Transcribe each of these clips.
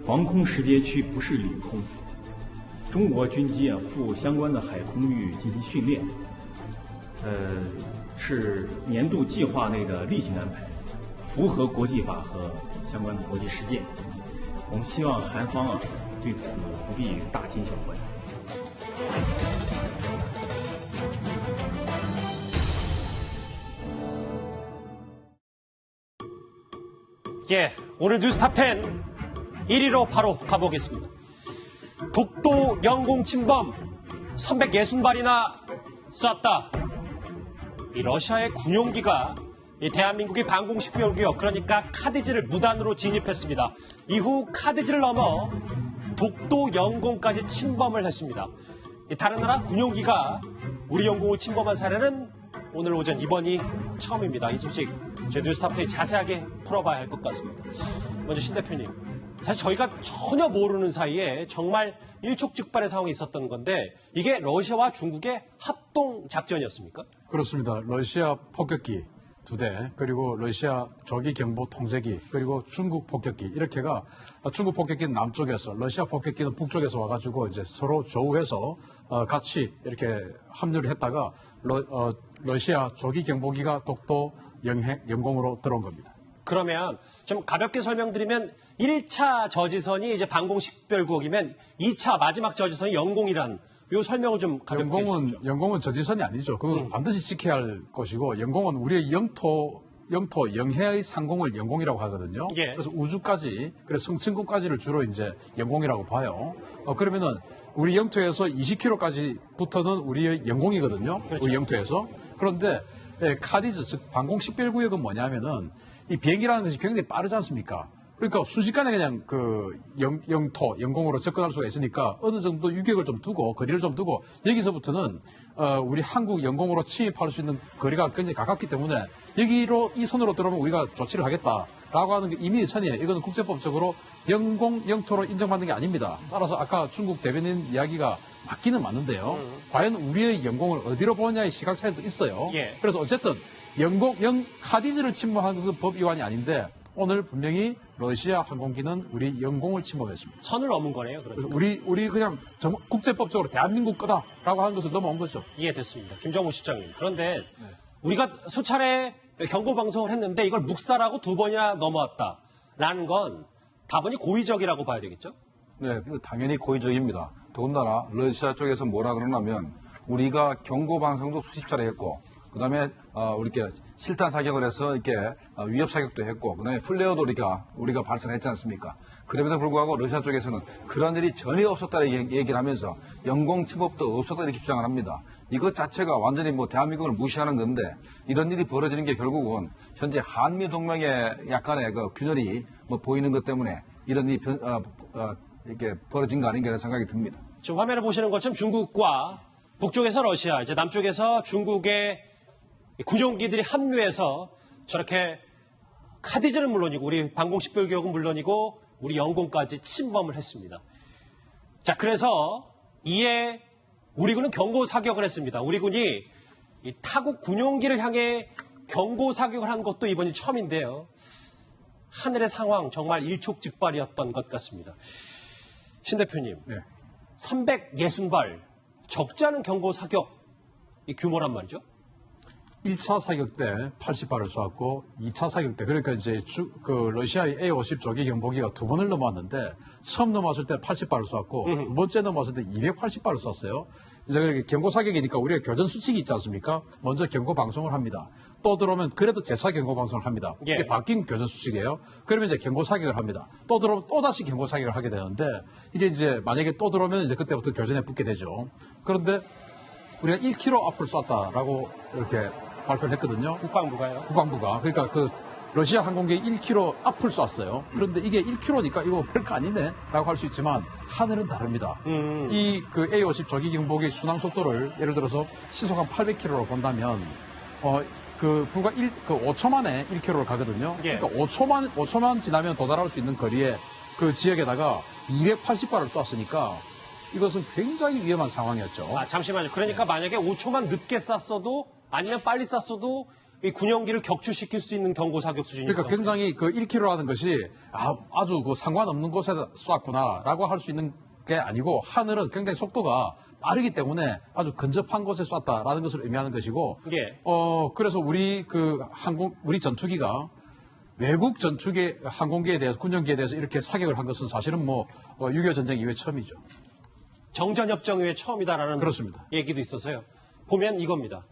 防空识别区不是领空，中国军机赴相关的海空域进行训练，是年度计划内的例行安排，符合国际法和相关的国际实践。我们希望韩方对此不必大惊小怪。예, 오늘 뉴스탑 10 1위로 바로 가보겠습니다. 독도 영공 침범 360발이나 쐈다. 이 러시아의 군용기가 이 대한민국의 방공식별구역 그러니까 카디즈를 무단으로 진입했습니다. 이후 카디즈를 넘어 독도 영공까지 침범을 했습니다. 다른 나라 군용기가 우리 영공을 침범한 사례는 오늘 오전 이번이 처음입니다. 이 소식 저희 뉴스탑에 자세하게 풀어봐야 할 것 같습니다. 먼저 신 대표님, 사실 저희가 전혀 모르는 사이에 정말 일촉즉발의 상황이 있었던 건데 이게 러시아와 중국의 합동 작전이었습니까? 그렇습니다. 러시아 폭격기 2대 그리고 러시아 조기 경보 통제기 그리고 중국 폭격기 이렇게가 중국 폭격기는 남쪽에서 러시아 폭격기는 북쪽에서 와가지고 이제 서로 조우해서 같이 이렇게 합류를 했다가 러시아 조기 경보기가 독도 영공으로 들어온 겁니다. 그러면 좀 가볍게 설명드리면 1차 저지선이 이제 방공식별구역이면 2차 마지막 저지선이 영공이란 요 설명을 좀 가볍게 해주시죠. 영공은 저지선이 아니죠. 그건 반드시 지켜야 할 것이고 영공은 우리의 영토 영해의 상공을 영공이라고 하거든요. 예. 그래서 우주까지, 그래서 성층권까지를 주로 이제 영공이라고 봐요. 그러면은 우리 영토에서 20km까지부터는 우리의 영공이거든요. 그렇죠. 우리 영토에서. 그런데 카디즈, 즉 방공식별구역은 뭐냐면은 이 비행기라는 것이 굉장히 빠르지 않습니까? 그러니까 순식간에 그냥 그 영공으로 접근할 수가 있으니까 어느 정도 유격을 좀 두고 거리를 좀 두고 여기서부터는 우리 한국 영공으로 침입할 수 있는 거리가 굉장히 가깝기 때문에 여기로 이 선으로 들어오면 우리가 조치를 하겠다라고 하는 게 이미 선이에요. 이거는 국제법적으로 영토로 인정받는 게 아닙니다. 따라서 아까 중국 대변인 이야기가 맞기는 맞는데요. 과연 우리의 영공을 어디로 보느냐의 시각 차이도 있어요. 예. 그래서 어쨌든 카디즈를 침범한 것은 법 위반이 아닌데 오늘 분명히 러시아 항공기는 우리 영공을 침범했습니다. 선을 넘은 거네요. 그렇죠. 우리 그냥 국제법적으로 대한민국 거다라고 하는 것을 넘어온 거죠. 이해됐습니다. 김정우 실장님. 그런데 우리가 수차례 경고 방송을 했는데 이걸 묵살하고 2번이나 넘어왔다라는 건 다분히 고의적이라고 봐야 되겠죠? 네, 당연히 고의적입니다. 더군다나 러시아 쪽에서 뭐라 그러냐면 우리가 경고 방송도 수십 차례 했고 그다음에 이렇게 실탄 사격을 해서 이렇게 위협 사격도 했고 그다음에 플레어도 우리가 발사했지 않습니까? 그럼에도 불구하고 러시아 쪽에서는 그런 일이 전혀 없었다는 얘기를 하면서 영공 침범도 없었다 이렇게 주장을 합니다. 이것 자체가 완전히 대한민국을 무시하는 건데 이런 일이 벌어지는 게 결국은 현재 한미 동맹의 약간의 그 균열이 보이는 것 때문에 이런 일이 이렇게 벌어진 거 아닌가 하는 생각이 듭니다. 지금 화면을 보시는 것처럼 중국과 북쪽에서 러시아, 이제 남쪽에서 중국의 군용기들이 합류해서 저렇게 카디즈는 물론이고 우리 방공식별구역은 물론이고 우리 영공까지 침범을 했습니다. 자, 그래서 이에 우리 군은 경고 사격을 했습니다. 우리 군이 이 타국 군용기를 향해 경고 사격을 한 것도 이번이 처음인데요. 하늘의 상황 정말 일촉즉발이었던 것 같습니다. 신 대표님, 네. 360발 적지 않은 경고 사격 이 규모란 말이죠? 1차 사격 때 80발을 쏘았고 2차 사격 때 그러니까 이제 러시아의 A-50 조기 경보기가 2번을 넘어왔는데 처음 넘어왔을 때 80발을 쏘았고 두 번째 넘어왔을 때 280발을 쐈어요. 이제 그렇게 경고 사격이니까 우리가 교전 수칙이 있지 않습니까? 먼저 경고 방송을 합니다. 또 들어오면 그래도 재차 경고 방송을 합니다. 예. 이게 바뀐 교전 수칙이에요. 그러면 이제 경고 사격을 합니다. 또 들어오면 또 다시 경고 사격을 하게 되는데 이게 이제 만약에 또 들어오면 이제 그때부터 교전에 붙게 되죠. 그런데 우리가 1km 앞을 쐈다라고 이렇게 발표를 했거든요. 국방부가요? 국방부가. 그러니까 그 러시아 항공기 1km 앞을 쐈어요. 그런데 이게 1km니까 이거 별거 아니네 라고 할 수 있지만 하늘은 다릅니다. 이 그 A-50 조기 경보기 순항 속도를 예를 들어서 시속 한 800km로 본다면 그 불과 5초 만에 1km를 가거든요. 예. 그러니까 5초만 지나면 도달할 수 있는 거리에 그 지역에다가 280발을 쐈으니까 이것은 굉장히 위험한 상황이었죠. 아, 잠시만요. 그러니까 만약에 5초만 늦게 쐈어도 아니면 빨리 쐈어도 이 군용기를 격추시킬 수 있는 경고 사격 수준이니까. 그러니까 굉장히 그 1km라는 것이 아주 그 상관없는 곳에 쐈구나라고 할 수 있는 게 아니고 하늘은 굉장히 속도가 빠르기 때문에 아주 근접한 곳에 쐈다라는 것을 의미하는 것이고. 예. 그래서 우리 전투기가 외국 전투기 항공기에 대해서 군용기에 대해서 이렇게 사격을 한 것은 사실은 6.25 전쟁 이후에 처음이죠. 정전협정 이후에 처음이다라는 그렇습니다. 얘기도 있어서요. 보면 이겁니다.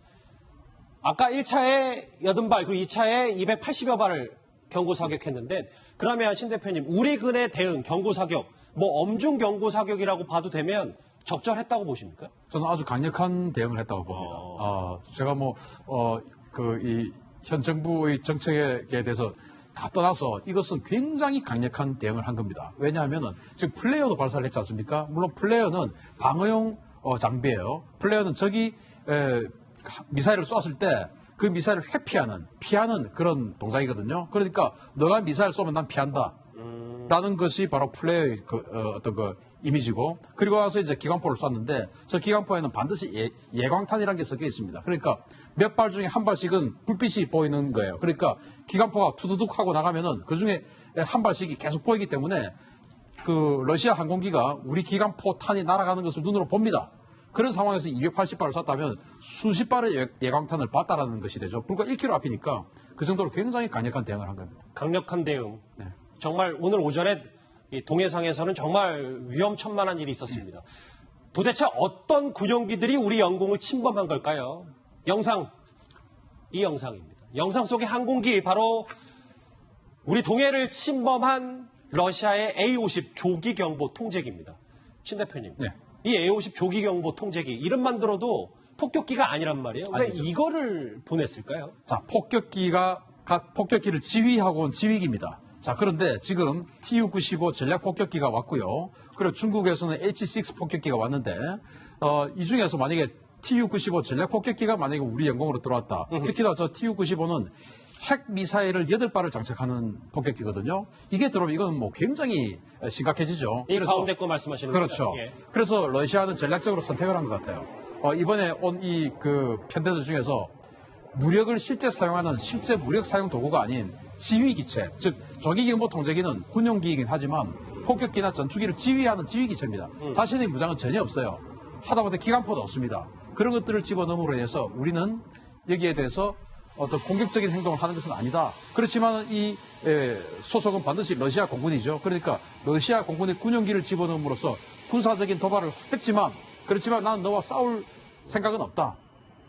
아까 1차에 80발, 그리고 2차에 280여 발을 경고 사격했는데, 그러면 신 대표님, 우리 군의 대응, 경고 사격, 엄중 경고 사격이라고 봐도 되면 적절했다고 보십니까? 저는 아주 강력한 대응을 했다고 봅니다. 제가 이 현 정부의 정책에 대해서 다 떠나서 이것은 굉장히 강력한 대응을 한 겁니다. 왜냐하면은 지금 플레이어도 발사를 했지 않습니까? 물론 플레이어는 방어용 장비예요. 플레이어는 적이 미사일을 쐈을 때 그 미사일을 피하는 그런 동작이거든요. 그러니까 너가 미사일 쏘면 난 피한다. 라는 것이 바로 플레이어의 이미지고, 그리고 나서 이제 기관포를 쐈는데 저 기관포에는 반드시 예광탄이라는 게 섞여 있습니다. 그러니까 몇 발 중에 한 발씩은 불빛이 보이는 거예요. 그러니까 기관포가 투두둑 하고 나가면은 그 중에 한 발씩이 계속 보이기 때문에 그 러시아 항공기가 우리 기관포 탄이 날아가는 것을 눈으로 봅니다. 그런 상황에서 280발을 쐈다면 수십 발의 예광탄을 봤다라는 것이 되죠. 불과 1km 앞이니까 그 정도로 굉장히 강력한 대응을 한 겁니다. 강력한 대응. 네. 정말 오늘 오전에 이 동해상에서는 정말 위험천만한 일이 있었습니다. 도대체 어떤 군용기들이 우리 영공을 침범한 걸까요? 이 영상입니다. 영상 속의 항공기, 바로 우리 동해를 침범한 러시아의 A-50 조기경보 통제기입니다. 신 대표님, 네. 이 A-50 조기경보 통제기, 이름만 들어도 폭격기가 아니란 말이에요. 왜 아니죠. 이거를 보냈을까요? 자, 폭격기를 지휘하고 온 지휘기입니다. 자, 그런데 지금 Tu-95 전략 폭격기가 왔고요. 그리고 중국에서는 H-6 폭격기가 왔는데, 이 중에서 만약에 Tu-95 전략 폭격기가 만약에 우리 영공으로 들어왔다. 특히나 저 Tu-95는 핵 미사일을 8발을 장착하는 폭격기거든요. 이게 들어오면 이건 굉장히 심각해지죠. 이 가운데 거 말씀하시는 거죠? 그렇죠. 예. 그래서 러시아는 전략적으로 선택을 한 것 같아요. 이번에 온 이 편대들 중에서 무력을 실제 사용하는 실제 무력 사용 도구가 아닌 지휘기체, 즉 조기경보 통제기는 군용기이긴 하지만 폭격기나 전투기를 지휘하는 지휘기체입니다. 자신의 무장은 전혀 없어요. 하다못해 기관포도 없습니다. 그런 것들을 집어넣음으로 인해서 우리는 여기에 대해서 어떤 공격적인 행동을 하는 것은 아니다. 그렇지만 이 소속은 반드시 러시아 공군이죠. 그러니까 러시아 공군의 군용기를 집어넣음으로써 군사적인 도발을 했지만, 그렇지만 나는 너와 싸울 생각은 없다.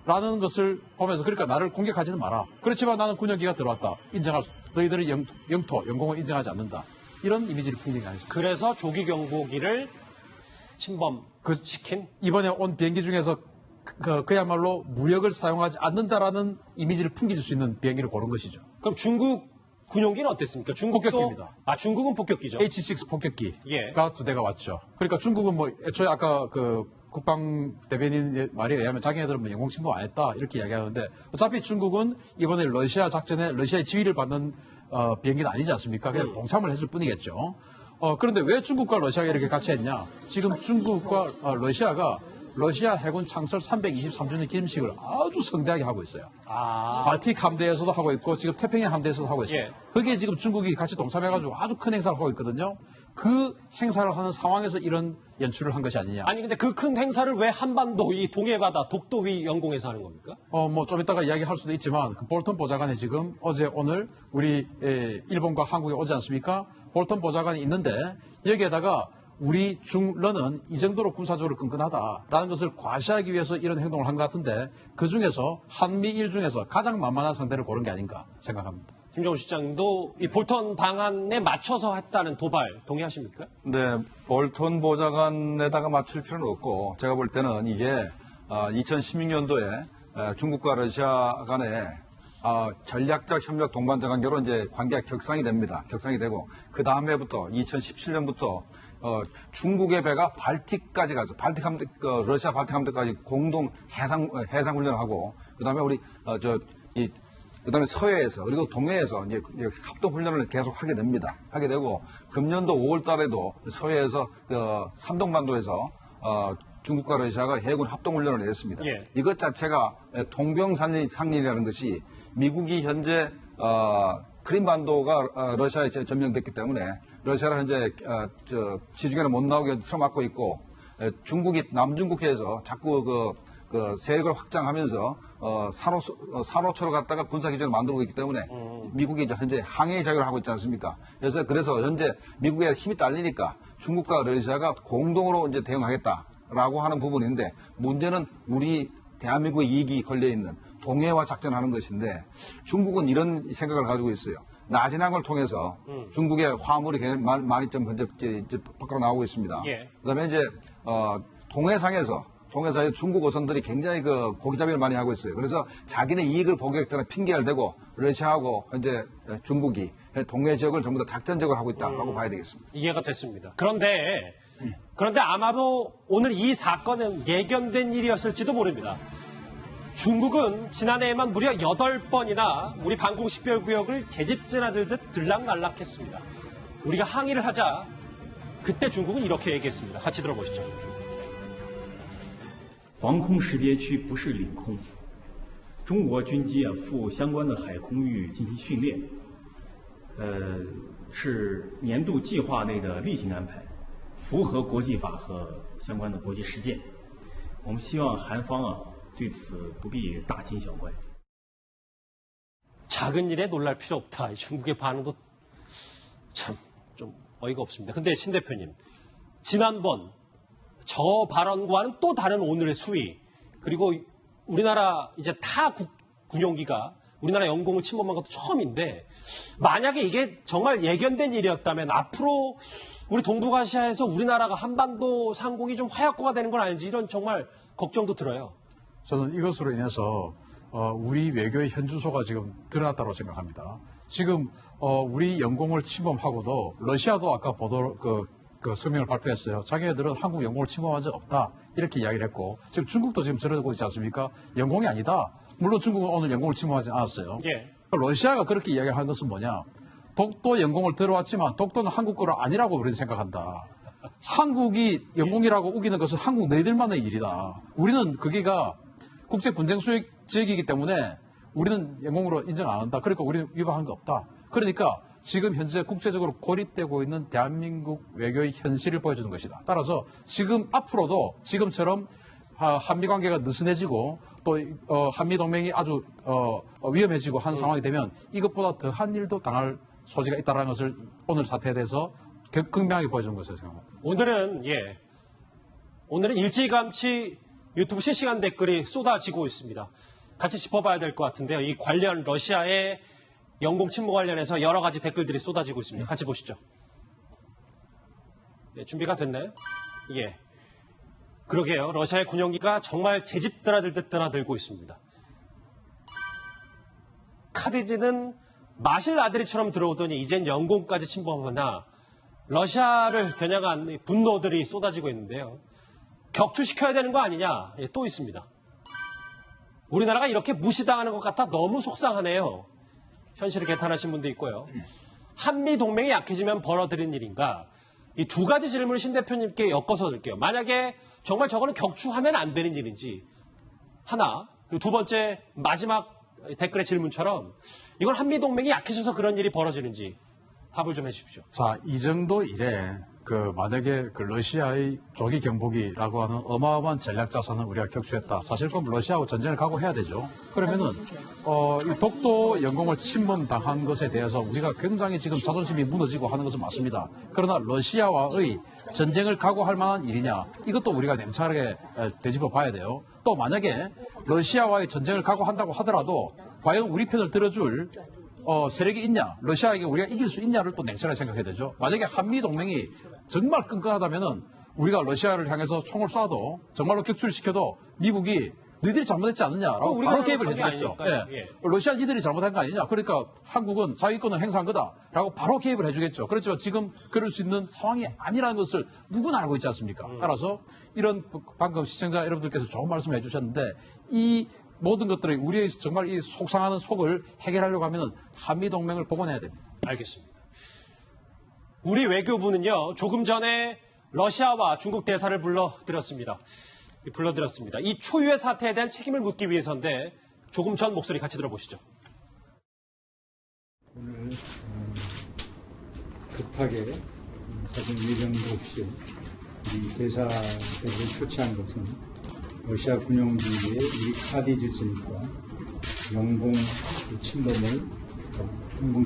라는 것을 보면서, 그러니까 나를 공격하지는 마라. 그렇지만 나는 군용기가 들어왔다. 너희들의 영공을 인정하지 않는다. 이런 이미지를 풍기는 게 아니죠. 그래서 조기경보기를 침범시킨? 이번에 온 비행기 중에서 그야말로 무력을 사용하지 않는다라는 이미지를 풍길 수 있는 비행기를 고른 것이죠. 그럼 중국 군용기는 어땠습니까? 중국도 폭격기입니다. 중국은 폭격기죠. H-6 폭격기가 예. 2대가 왔죠. 그러니까 중국은 애초에 아까 국방 대변인의 말에 의하면 자기네들은 영공 침범 안 했다 이렇게 이야기하는데, 어차피 중국은 이번에 러시아 작전에 러시아의 지휘를 받는 비행기는 아니지 않습니까? 그냥 동참을 했을 뿐이겠죠. 그런데 왜 중국과 러시아가 이렇게 같이 했냐? 지금 중국과 러시아가 러시아 해군 창설 323주년 기념식을 아주 성대하게 하고 있어요. 발틱 함대에서도 하고 있고 지금 태평양 함대에서도 하고 있어요. 예. 거기에 지금 중국이 같이 동참해가지고 아주 큰 행사를 하고 있거든요. 그 행사를 하는 상황에서 이런 연출을 한 것이 아니냐. 아니 근데 그 큰 행사를 왜 한반도 이 동해바다 독도 위 영공에서 하는 겁니까? 좀 이따가 이야기할 수도 있지만 그 볼턴 보좌관이 지금 어제 오늘 우리 일본과 한국에 오지 않습니까? 볼턴 보좌관이 있는데 여기에다가 우리 중러는 이 정도로 군사적으로 끈끈하다라는 것을 과시하기 위해서 이런 행동을 한 것 같은데 그중에서 한미일 중에서 가장 만만한 상대를 고른 게 아닌가 생각합니다. 김정은 실장님도 이 볼턴 방안에 맞춰서 했다는 도발 동의하십니까? 네, 볼턴 보좌관에다가 맞출 필요는 없고 제가 볼 때는 이게 2016년도에 중국과 러시아 간에 전략적 협력 동반자 관계로 이제 관계가 격상이 됩니다. 격상이 되고 그 다음 해부터 2017년부터 중국의 배가 발틱까지 가서 러시아 발틱 함대까지 공동 해상 훈련하고 그다음에 우리 그다음에 서해에서 그리고 동해에서 이제 합동 훈련을 계속 하게 됩니다. 하게 되고 금년도 5월 달에도 서해에서 삼동반도에서 중국과 러시아가 해군 합동 훈련을 했습니다. 예. 이것 자체가 동병상련이라는 것이 미국이 현재 크림반도가 러시아에 점령됐기 때문에 러시아는 현재 지중해를 못 나오게 틀어막고 있고 중국이 남중국해에서 자꾸 세력을 확장하면서 산호초로 갔다가 군사기지를 만들고 있기 때문에 미국이 이제 현재 항해 작용을 하고 있지 않습니까? 그래서 현재 미국의 힘이 딸리니까 중국과 러시아가 공동으로 이제 대응하겠다라고 하는 부분인데 문제는 우리 대한민국의 이익이 걸려 있는 동해와 작전하는 것인데 중국은 이런 생각을 가지고 있어요. 나진항을 통해서 중국의 화물이 많이 좀 밖으로 나오고 있습니다. 예. 그다음에 이제 동해상에서 중국 어선들이 굉장히 고기잡이를 많이 하고 있어요. 그래서 자기네 이익을 보겠다는 핑계를 대고 러시아하고 현재 중국이 동해 지역을 전부 다 작전적으로 하고 있다고 봐야 되겠습니다. 이해가 됐습니다. 그런데 아마도 오늘 이 사건은 예견된 일이었을지도 모릅니다. 중국은 지난해에만 무려 8번이나 우리 방공 식별구역을 재집진하듯 들락날락했습니다. 우리가 항의를 하자 그때 중국은 이렇게 얘기했습니다. 같이 들어보시죠. 防空识别区不是领空，中国军机赴相关的海空域进行训练，是年度计划内的例行安排，符合国际法和相关的国际实践。我们希望韩方对此不必大惊小怪。 작은 일에 놀랄 필요 없다. 중국의 반응도 참 좀 어이가 없습니다. 근데 신 대표님, 지난번 저 발언과는 또 다른 오늘의 수위, 그리고 우리나라 이제 타 군용기가 우리나라 영공을 침범한 것도 처음인데 만약에 이게 정말 예견된 일이었다면 앞으로 우리 동북아시아에서 우리나라가 한반도 상공이 좀 화약고가 되는 건 아닌지 이런 정말 걱정도 들어요. 저는 이것으로 인해서 우리 외교의 현주소가 지금 드러났다고 생각합니다. 지금 우리 영공을 침범하고도 러시아도 아까 그 성명을 발표했어요. 자기네들은 한국 영공을 침범한 적 없다 이렇게 이야기를 했고 지금 중국도 지금 저러고 있지 않습니까? 영공이 아니다. 물론 중국은 오늘 영공을 침범하지 않았어요. 예. 러시아가 그렇게 이야기를 한 것은 뭐냐? 독도 영공을 들어왔지만 독도는 한국 거로 아니라고 우리는 생각한다. 한국이 영공이라고 우기는 것은 한국 너희들만의 일이다. 우리는 거기가 국제 분쟁 수역 지역이기 때문에 우리는 영공으로 인정 안 한다. 그러니까 우리는 위반한 거 없다. 그러니까 지금 현재 국제적으로 고립되고 있는 대한민국 외교의 현실을 보여주는 것이다. 따라서 지금 앞으로도 지금처럼 한미 관계가 느슨해지고 또 한미 동맹이 아주 위험해지고 한 상황이 되면 이것보다 더한 일도 당할 소지가 있다는 것을 오늘 사태에 대해서 극명하게 보여주는 것을 생각합니다. 오늘은 일찌감치 유튜브 실시간 댓글이 쏟아지고 있습니다. 같이 짚어봐야 될 것 같은데요. 이 관련 러시아의 영공 침범 관련해서 여러 가지 댓글들이 쏟아지고 있습니다. 같이 보시죠. 네, 준비가 됐나요? 예. 그러게요. 러시아의 군용기가 정말 제집 드나들듯 드나들고 있습니다. 카디즈는 마실 아들이처럼 들어오더니 이젠 영공까지 침범하나 러시아를 겨냥한 분노들이 쏟아지고 있는데요. 격추시켜야 되는 거 아니냐? 예, 또 있습니다. 우리나라가 이렇게 무시당하는 것 같아 너무 속상하네요. 현실을 개탄하신 분도 있고요. 한미 동맹이 약해지면 벌어들인 일인가? 이 두 가지 질문을 신 대표님께 엮어서 드릴게요. 만약에 정말 저거는 격추하면 안 되는 일인지 하나, 그리고 두 번째 마지막 댓글의 질문처럼 이건 한미 동맹이 약해져서 그런 일이 벌어지는지 답을 좀 해주십시오. 자, 이 정도 일에 만약에 러시아의 조기 경보기라고 하는 어마어마한 전략 자산을 우리가 격추했다. 사실 그럼 러시아하고 전쟁을 각오해야 되죠. 그러면은 이 독도 영공을 침범당한 것에 대해서 우리가 굉장히 지금 자존심이 무너지고 하는 것은 맞습니다. 그러나 러시아와의 전쟁을 각오할 만한 일이냐? 이것도 우리가 냉철하게 되짚어 봐야 돼요. 또 만약에 러시아와의 전쟁을 각오한다고 하더라도 과연 우리 편을 들어줄 세력이 있냐, 러시아에게 우리가 이길 수 있냐를 또 냉철하게 생각해야 되죠. 만약에 한미 동맹이 정말 끈끈하다면은 우리가 러시아를 향해서 총을 쏴도 정말로 격출시켜도 미국이 너희들이 잘못했지 않느냐라고 바로 개입을 해주겠죠. 예. 러시아 니들이 잘못한 거 아니냐. 그러니까 한국은 자기권을 행사한 거다라고 바로 개입을 해주겠죠. 그렇지만 지금 그럴 수 있는 상황이 아니라는 것을 누구나 알고 있지 않습니까? 따라서 이런 방금 시청자 여러분들께서 좋은 말씀을 해주셨는데 이 모든 것들이 우리의 정말 이 속상하는 속을 해결하려고 하면은 한미 동맹을 복원해야 됩니다. 알겠습니다. 우리 외교부는요, 조금 전에 러시아와 중국 대사를 불러들였습니다. 이 초유의 사태에 대한 책임을 묻기 위해서인데 조금 전 목소리 같이 들어보시죠. 오늘 급하게 사전 예정도 없이 이 대사들을 초치한 것은 러시아 군용기의 우리 카디즈 진입과 영공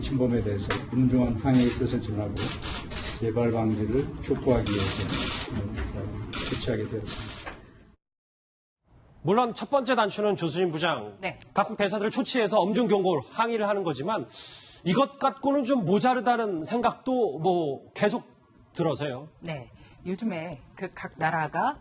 침범에 대해서 엄중한 항의의 뜻을 전하고 재발 방지를 촉구하기 위해서 조치하게 되었습니다. 물론 첫 번째 단추는 조수진 부장, 네. 각국 대사들을 초치해서 엄중 경고, 항의를 하는 거지만 이것 갖고는 좀 모자르다는 생각도 계속 들어서요. 네. 요즘에 각 나라가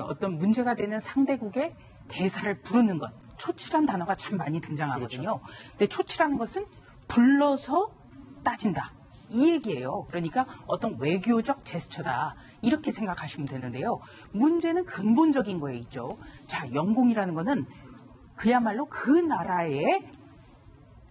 어떤 문제가 되는 상대국의 대사를 부르는 것, 초치란 단어가 참 많이 등장하거든요. 그렇죠. 근데 초치라는 것은 불러서 따진다. 이 얘기예요. 그러니까 어떤 외교적 제스처다. 이렇게 생각하시면 되는데요. 문제는 근본적인 거에 있죠. 자, 영공이라는 거는 그야말로 그 나라의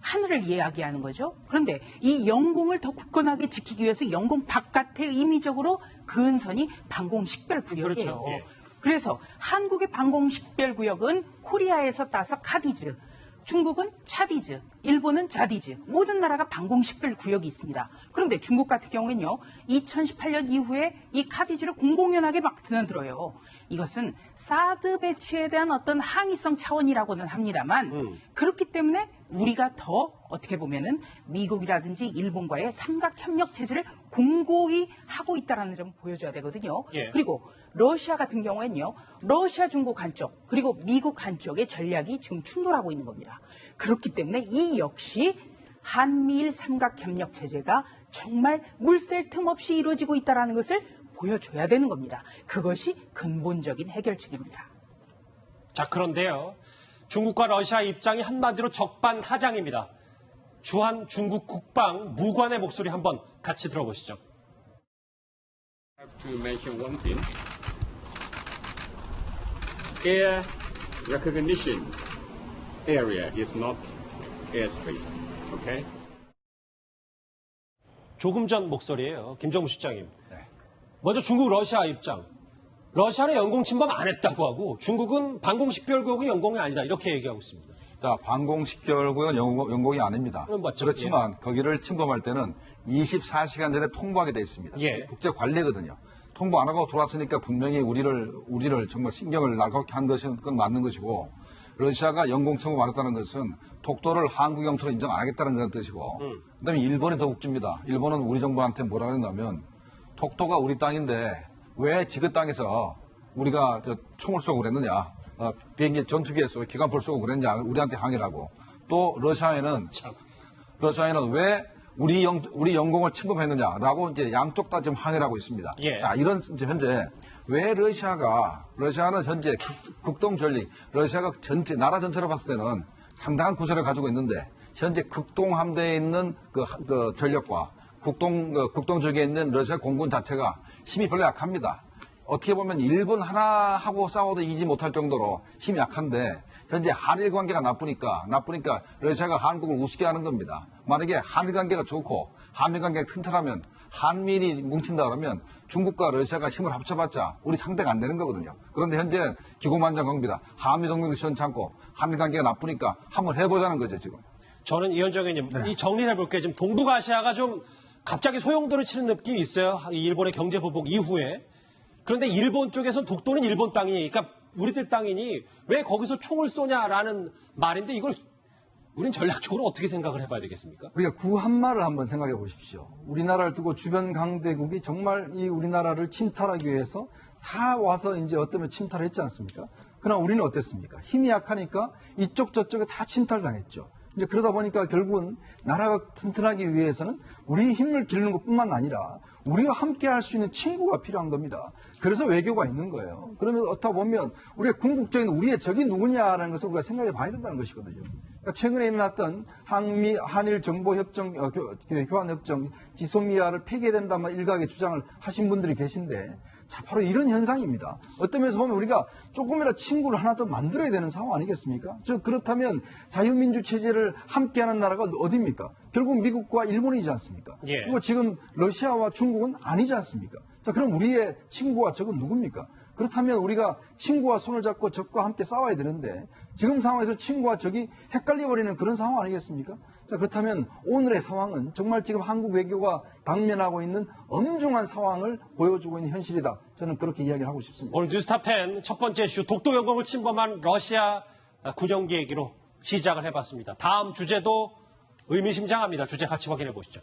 하늘을 이야기하는 거죠. 그런데 이 영공을 더 굳건하게 지키기 위해서 영공 바깥에 임의적으로 그은 선이 방공식별구역이에요. 그렇죠. 예. 그래서 한국의 방공식별구역은 코리아에서 따서 카디즈, 중국은 차디즈, 일본은 자디즈, 모든 나라가 방공식별구역이 있습니다. 그런데 중국 같은 경우에는요, 2018년 이후에 이 카디즈를 공공연하게 막 드나들어요. 이것은 사드 배치에 대한 어떤 항의성 차원이라고는 합니다만 그렇기 때문에 우리가 더 어떻게 보면은 미국이라든지 일본과의 삼각협력 체제를 공고히 하고 있다는 점을 보여줘야 되거든요. 예. 그리고 러시아 같은 경우에는요, 러시아 중국 한쪽 그리고 미국 한쪽의 전략이 지금 충돌하고 있는 겁니다. 그렇기 때문에 이 역시 한미일 삼각협력 체제가 정말 물샐 틈 없이 이루어지고 있다는 것을 보여줘야 되는 겁니다. 그것이 근본적인 해결책입니다. 자, 그런데요. 중국과 러시아 입장이 한마디로 적반하장입니다. 주한 중국 국방 무관의 목소리 한번 같이 들어보시죠. I have to mention one thing. Air recognition area is not airspace. Okay? 조금 전 목소리예요. 김정무 실장님. 먼저 중국 러시아 입장. 러시아는 영공 침범 안 했다고 하고 중국은 방공식별구역은 영공이 아니다. 이렇게 얘기하고 있습니다. 자, 방공식별구역은 영공이 아닙니다. 맞죠. 그렇지만 거기를 침범할 때는 24시간 전에 통보하게 돼 있습니다. 예. 국제 관례거든요. 통보 안 하고 들어왔으니까 분명히 우리를 정말 신경을 날카롭게 한 것은 그건 맞는 것이고, 러시아가 영공 침범 안 했다는 것은 독도를 한국 영토로 인정 안 하겠다는 그런 뜻이고, 그다음에 일본이 더 웃깁니다. 일본은 우리 정부한테 뭐라 그랬냐면 독도가 우리 땅인데 왜 지그 땅에서 우리가 총을 쏘고 그랬느냐, 비행기 전투기에서 기관포를 쏘고 그랬냐, 우리한테 항의라고. 또 러시아에는 왜 우리 영공을 침범했느냐라고 이제 양쪽 다 지금 항의를 하고 있습니다. 예. 자, 이런 이제 현재 왜 러시아는 현재 극동 전리, 러시아가 나라 전체로 봤을 때는 상당한 구설을 가지고 있는데 현재 극동 함대에 있는 그 전력과 극동 지역에 있는 러시아 공군 자체가 힘이 별로 약합니다. 어떻게 보면 일본 하나하고 싸워도 이기지 못할 정도로 힘이 약한데 현재 한일 관계가 나쁘니까 러시아가 한국을 우습게 하는 겁니다. 만약에 한일 관계가 좋고 한일 관계가 튼튼하면 한미일이 뭉친다 그러면 중국과 러시아가 힘을 합쳐봤자 우리 상대가 안 되는 거거든요. 그런데 현재 기고만장합니다. 한미 동맹도 시원찮고 한일 관계가 나쁘니까 한번 해보자는 거죠 지금. 저는 이현정 의원님 이 정리를 해볼게요. 지금 동북아시아가 좀 갑자기 소용돌이 치는 느낌이 있어요. 이 일본의 경제 보복 이후에. 그런데 일본 쪽에서는 독도는 일본 땅이, 그러니까 우리들 땅이니 왜 거기서 총을 쏘냐라는 말인데 이걸 우린 전략적으로 어떻게 생각을 해봐야 되겠습니까? 우리가 구한말을 한번 생각해 보십시오. 우리나라를 두고 주변 강대국이 정말 이 우리나라를 침탈하기 위해서 다 와서 이제 어쩌면 침탈을 했지 않습니까? 그러나 우리는 어땠습니까? 힘이 약하니까 이쪽 저쪽에 다 침탈당했죠. 이제 그러다 보니까 결국은 나라가 튼튼하기 위해서는 우리의 힘을 기르는 것뿐만 아니라 우리가 함께 할 수 있는 친구가 필요한 겁니다. 그래서 외교가 있는 거예요. 그러면 어떻게 보면 우리가 궁극적인 우리의 적이 누구냐라는 것을 우리가 생각해 봐야 된다는 것이거든요. 그러니까 최근에 일어났던 한일 정보협정, 교환협정, 지소미아를 폐기해야 된다만 일각의 주장을 하신 분들이 계신데 자, 바로 이런 현상입니다. 어떤 면에서 보면 우리가 조금이라도 친구를 하나 더 만들어야 되는 상황 아니겠습니까? 그렇다면 자유민주 체제를 함께하는 나라가 어디입니까? 결국 미국과 일본이지 않습니까? 예. 그리고 지금 러시아와 중국은 아니지 않습니까? 자, 그럼 우리의 친구와 적은 누굽니까? 그렇다면 우리가 친구와 손을 잡고 적과 함께 싸워야 되는데 지금 상황에서 친구와 적이 헷갈려버리는 그런 상황 아니겠습니까? 자, 그렇다면 오늘의 상황은 정말 지금 한국 외교가 당면하고 있는 엄중한 상황을 보여주고 있는 현실이다. 저는 그렇게 이야기를 하고 싶습니다. 오늘 뉴스탑10 첫 번째 이슈 독도 영공을 침범한 러시아 군용기 얘기로 시작을 해봤습니다. 다음 주제도 의미심장합니다. 주제 같이 확인해 보시죠.